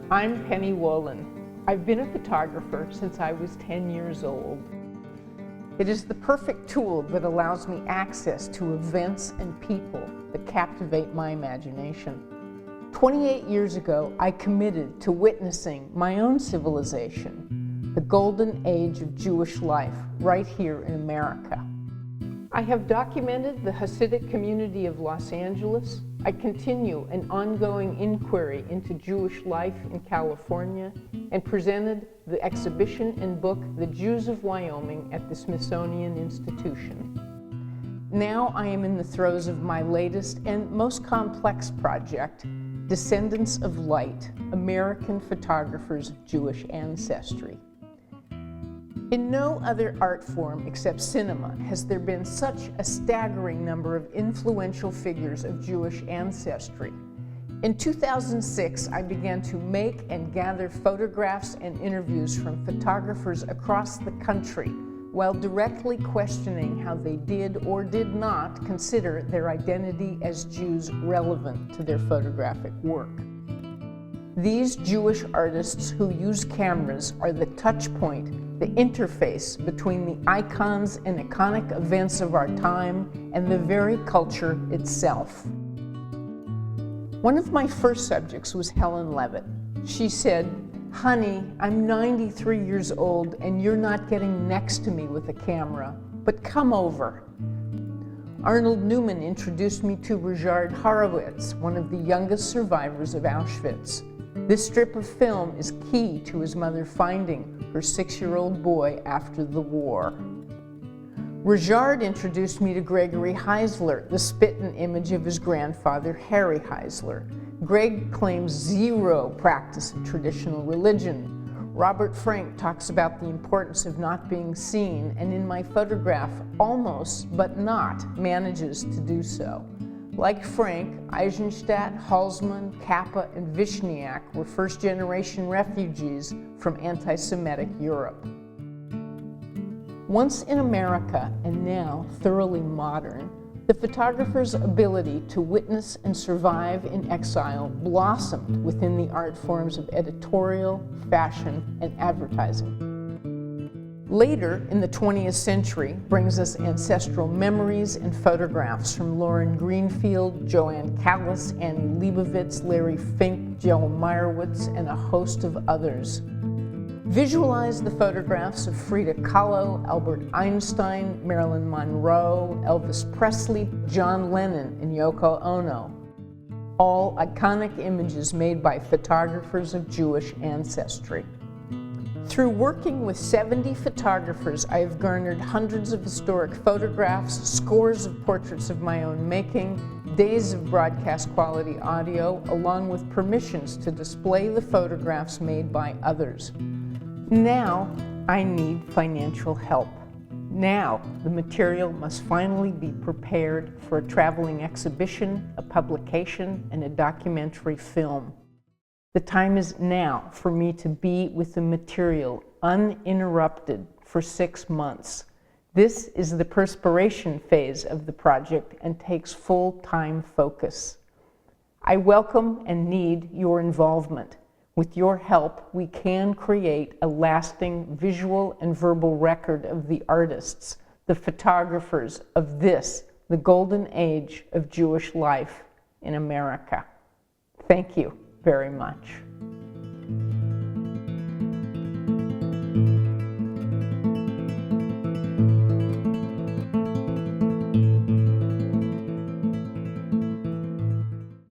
I'm Penny Wolin. I've been a photographer since I was 10 years old. It is the perfect tool that allows me access to events and people that captivate my imagination. 28 years ago, I committed to witnessing my own civilization, the golden age of Jewish life, right here in America. I have documented the Hasidic community of Los Angeles. I continue an ongoing inquiry into Jewish life in California and presented the exhibition and book, The Jews of Wyoming, at the Smithsonian Institution. Now I am in the throes of my latest and most complex project, Descendants of Light, American Photographers of Jewish Ancestry. In no other art form except cinema has there been such a staggering number of influential figures of Jewish ancestry. In 2006, I began to make and gather photographs and interviews from photographers across the country while directly questioning how they did or did not consider their identity as Jews relevant to their photographic work. These Jewish artists who use cameras are the touch point, the interface between the icons and iconic events of our time and the very culture itself. One of my first subjects was Helen Levitt. She said, "Honey, I'm 93 years old and you're not getting next to me with a camera, but come over." Arnold Newman introduced me to Richard Horowitz, one of the youngest survivors of Auschwitz. This strip of film is key to his mother finding her 6-year-old boy after the war. Richard introduced me to Gregory Heisler, the spit-and image of his grandfather, Harry Heisler. Greg claims zero practice of traditional religion. Robert Frank talks about the importance of not being seen, and in my photograph, almost, but not, manages to do so. Like Frank, Eisenstadt, Halsman, Kappa, and Vishniak were first-generation refugees from anti-Semitic Europe. Once in America, and now thoroughly modern, the photographer's ability to witness and survive in exile blossomed within the art forms of editorial, fashion, and advertising. Later in the 20th century brings us ancestral memories and photographs from Lauren Greenfield, Joanne Callis, Annie Leibovitz, Larry Fink, Joel Meyerowitz, and a host of others. Visualize the photographs of Frida Kahlo, Albert Einstein, Marilyn Monroe, Elvis Presley, John Lennon, and Yoko Ono. All iconic images made by photographers of Jewish ancestry. Through working with 70 photographers, I have garnered hundreds of historic photographs, scores of portraits of my own making, days of broadcast quality audio, along with permissions to display the photographs made by others. Now, I need financial help. Now, the material must finally be prepared for a traveling exhibition, a publication, and a documentary film. The time is now for me to be with the material uninterrupted for 6 months. This is the perspiration phase of the project and takes full-time focus. I welcome and need your involvement. With your help, we can create a lasting visual and verbal record of the artists, the photographers of this, the golden age of Jewish life in America. Thank you very much.